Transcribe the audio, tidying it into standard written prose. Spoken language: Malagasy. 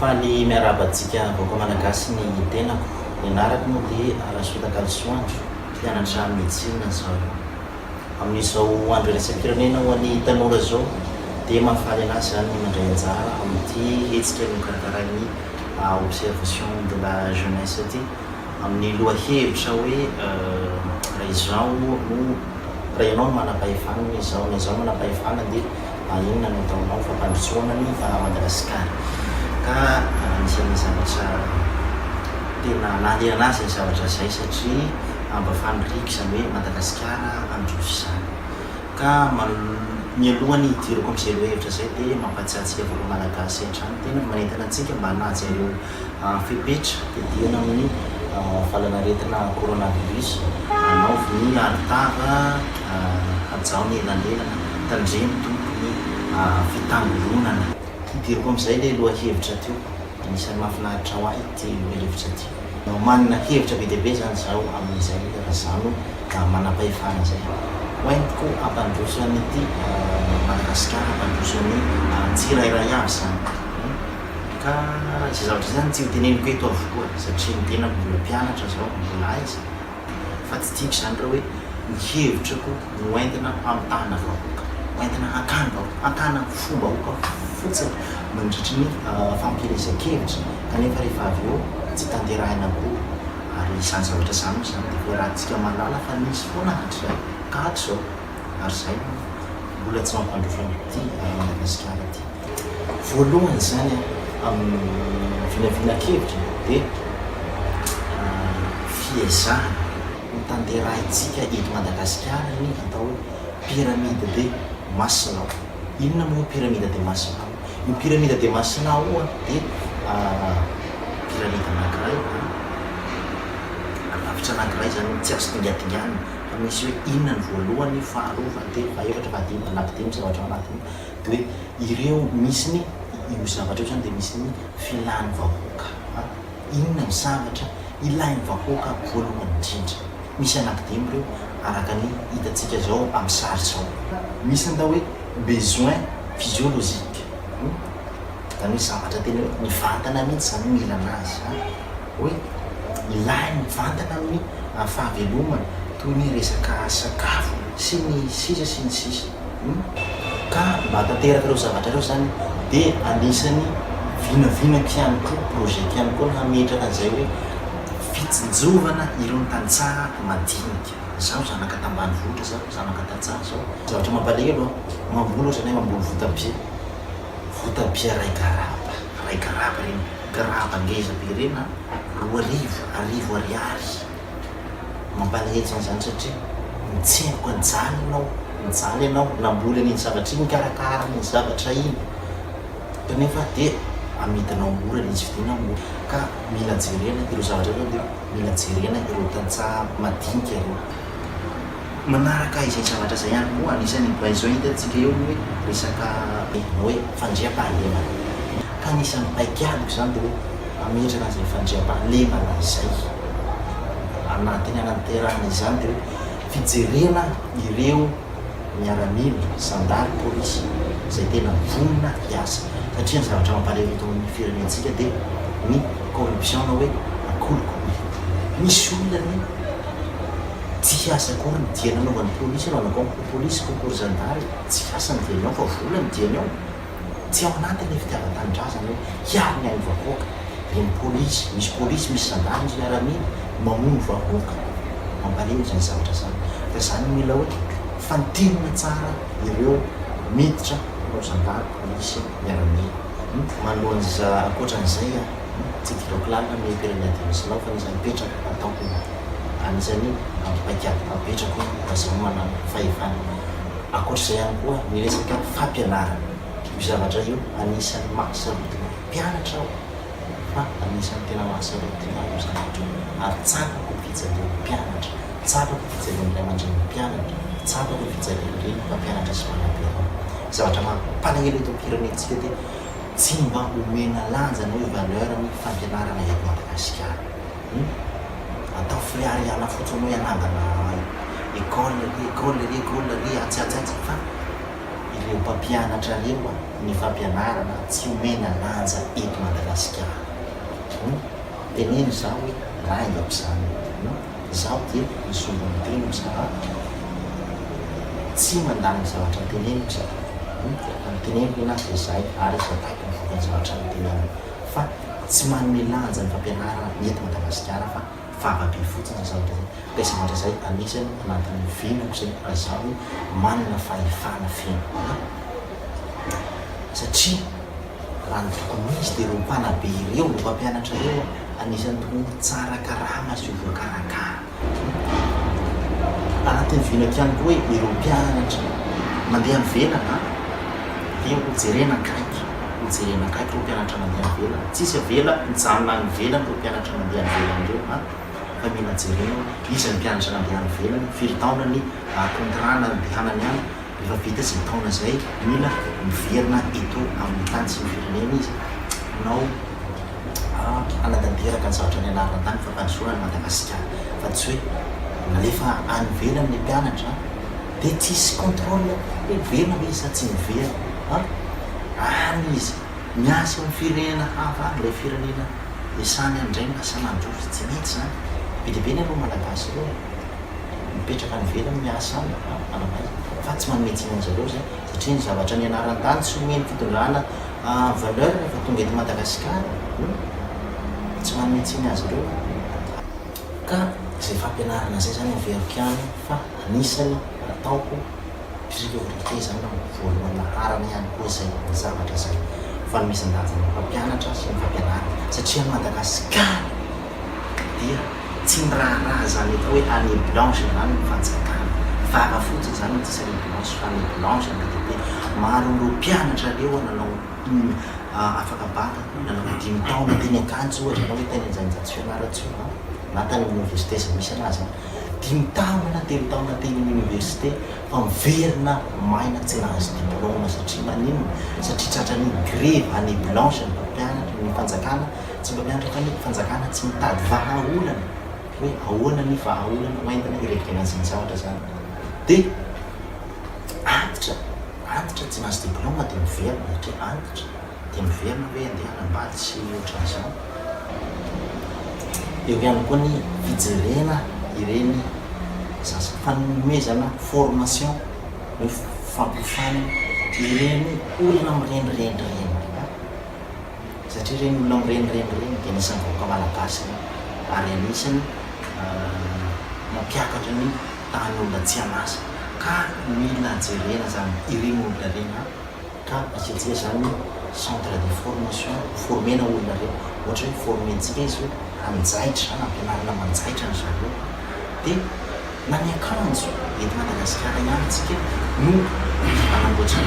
Faly miarabantsika vaoka malagasy ny tenako nianarako moa dia Raha Andro mpianatra médecine zao. Amin'izao andro iraisam-pirenena ho an'ny tanora zao dia mahafaly anazy zany mandray anjara amin'ity hetsika nokarakarain'ny Observatoire de la Jeunesse ty amin'ny lohahevitra hoe raha izaho no raha ianao no manam-pahefana izaho manam-pahefana dia inona no ataonao fampandrosoana ny Madagasikara. Ka anisan'ny zavatra tena nahaliana anazy ny zavatra izay satria mba faniriky izany hoe Madagasikara Andro izany. Ka mialohany hidirako amin'izay lohahevitra izay dia mampatsiahy antsika vaoka malagasy hatrany tena manentana antsika mba hanaja ireo fepetra dedihana amin'ny falanaretina coronavirus anaovy ny aritava ajaony elanelana tandremy tompony fitangolonana. Hidirako amin'izay ilay lohahevitra teo anisan'ny mahafinaritra ho ahy ty lohahevitra ty. Manana hevitra be dia be zany zaho amin'izay raha zany manam-pahefana zay hoentiko hampandroso an'ity Madagasikara hampandroso ny tsirairay avy zany. Ka izay zavatra zany tsy ho teneniko eto avokoa satria ny tena mbola mpianatra zao mbola aiza fa tsy tiako zany raha hoe ny hevitrako no entina hamitana vahoaka entina hakana fomba hoaka fotsiny mandritry ny fampielezan-kevitra kanefa rehefa avy eo tsy tanterahina koa ary izany zavatra zany moa zany dia rahantsika malala fa nisy foana hatrizay ka hatrizao ary zay mbola tsy mampandroso an'ity Madagasikara ty. Voalohany zany amin'ny vinavina-kevitra dia fiezahana mitanterahintsika eto Madagasikara ny atao hoe pyramide de Masina. Inona moa pyramide de Masina? Io pyramide de Masina io dia pyramide anankiray lavitra anankiray zany tsy azo tingatingana fa misy hoe inona ny voalohany, faharoa, fahatelo, fahaefatra, fahadimy, anankidimy zavatra anatiny dia hoe ireo misy ny io zavatra io zany dia misy ny filan'ny vahoaka. Inona ny zavatra ilain'ny vahoaka voalohany indrindra? Misy anankidimy ireo araka ny hitantsika zao amin'ny sary zao. Misy ny atao hoe besoin physiologique zany hoe zavatra tena hoe ny vantana mihitsy zany mila anazy hoe ilain'ny vantana amin'ny fahavelomana toy ny resaka sakafo sy ny sisa sy ny sisa. Ka mba tanteraka ireo zavatra ireo zany dia anisan'ny vinavinako ihany koa projety ihany koa nametraka an'izay hoe fitsinjovana ireo tantsaha madinika. Zaho zanaka tambanivohitra zao zanaka tantsaha zao zavatra mampalahelo aloha mamboly ohatrany hoe mamboly votabia ray garaba reny garaba ngeza be reny 2,000 ariary. Mampalahelo zany satria mitsemboko nijaly ianao namboly an'iny zavatra iny karakara ny zavatra iny kanefa dia amidinao mora izy vidina mora. Ka mila jerena ireo zavatra ireo dia mila jerena ireo tantsaha madinika ireo. Manaraka izay zavatra izay ihany koa anisan'ny mba izao hitantsika eo hoe resaka hoe fandriam-pahalemana. Ka anisan'ny paikadiko zany dia hoe ametraka an'izay fandriam-pahalemana izay anatiny anaterahana izany dia hoe fijerena ireo miaramila sandary polisy izay tena vonona hiasa satria ny zavatra mampalahelo eto amin'ny firenentsika dia ny corruption na hoe akolikoly. Misy olona ny tsy hiasa akory ny dia nanaovan'ny polisy anaovana polisy kokory zandary tsy hiasa ny diany ao fa vola ny diany ao tsy ao anatiny fitiavan-tanindrazana hoe hiariny any vahoaka. Reny polisy misy zandary misy miaramila mamono vahoaka mampalahelo zany zavatra zany. Ka zany mila hoe fantinina tsara ireo miditra ireo zandary polisy miaramila. Manoloan'iza ankoatran'izay tsy tiako lalina ny pyramide de Masina fa nisany petraka ataoko anisan'ny paikady apetrako raha zaho manana fahefana. Ankoatr'izay ihany koa ny resaka fampianarana. Io zavatra io anisan'ny mahasarotiny mpianatra aho fa anisan'ny tena mahasarotiny aho io zavatra io ary tsapako fijaleo mpianatra, tsapako fijaleo ny ray aman-dreny mpianatra, tsapako fijaleo ireny mpampianatra sy mpanampianatra. Zavatra mampalahelo eto am-pirenentsika dia tsy mba omena lanja na hoe valeur ny fampianarana eto Madagasikara. Atao friariana fotsiny hoe anangana école ry atsy fa ireo mpampianatra reo ny fampianarana tsy omena lanja eto Madagasikara. Teneny zaho hoe raha ingako zany zaho dia misolo miteny zaho tsy mandany zavatra teneniko zaho teneniko enazy dia zay ary zataiko mivoaka ny zavatra teneniko fa tsy manome lanja ny fampianarana eto Madagasikara fa favabe fotsiny zavatra zay ka zavatra zay anisany anatin'ny venako zay azaho manana fahefana feno satria raha ny tokony izy dia ireo mpanabe ireo no mpampianatra ireo anisany tokony tsara karama sy voakarakara. Anatin'ny venako ihany koa hoe ireo mpianatra mandeha mivelana dia hojerena akaiky ireo mpianatra mandeha mivelana tsisy avela mijanona any mivelana ireo mpianatra mandeha mivelana ireo fa mila jerena izy ny mpianatra mandeha mivelana firy taona ny kontrana andehanany any efa vita izay taona zay mila miverina eto amin'ny tany sy miverenena izy nao anatanteraka ny zavatra ny anaran-tany fampandosoana ny Madagasikara fa tsy hoe nalefa any velana ny mpianatra dia tsisy contrôle hoe verina hoe izy sa tsy miverina any izy miasa amin'ny firenena hafa ilay firenena isany andray asana androzy tsy mety zany be dia be ny aloha malagasy ireo mipetraka ny velana miasa any anamay fa tsy manometsiny an'zareo zay satria ny zavatra ny anaran-tany tsy omeny fitondrana valeur rehefa tonga eto Madagasikara tsy manometsiny azy ireo ka izay fampianarana zay zany averiko ihany fa anisany ataoko priorité zany voalohany naharana ihany koa zay ny zavatra zay fa ny misy andazana fampianatra sy ny fampianarana satria ny Madagasikara dia tsy niraharaha zany eto hoe année blanche zany ny fanjakana vava fotsiny zany tsisy année blanche fa année blanche be maro ireo mpianatra reo nanao afaka baka nanao 10 taona teny akanjo ohatra na hoe teny anjanjatsy fianaratso na tany université zay misy anazy 10 taona na 3 taona teny université fa miverina maina tsy nahazo diplôme satria manino satria tratran'ny grève année blanche ny mpampianatra ny fanjakana tsy mpampianatra fa ny fanjakana tsy mitady vahaolana hoe ahoana ny vahaolana hoentina irekitrena aziny zavatra zany dia antitra tsy nahazo diplôme dia miverina satria antitra dia miverina hoe andeha anambaly sy ohatran'izao. Eo ihany koa ny fijerena ireny fanomezana formation hoe fampiofanana ireny olona mirenireny satria ireny olona mirenireny dia anisany vahoaka malagasy ary anisany mampiakatra ny tany olona tsy anasa ka mila jerena zany ireny olona reny ka asiantsika zany centre de formation formena olona reny ohatra hoe formentsika izy hoe anjaitra zany ampianarana manjaitra ny zareo dia na ny akanjo eto Madagasikara ihany tsika no anamboatra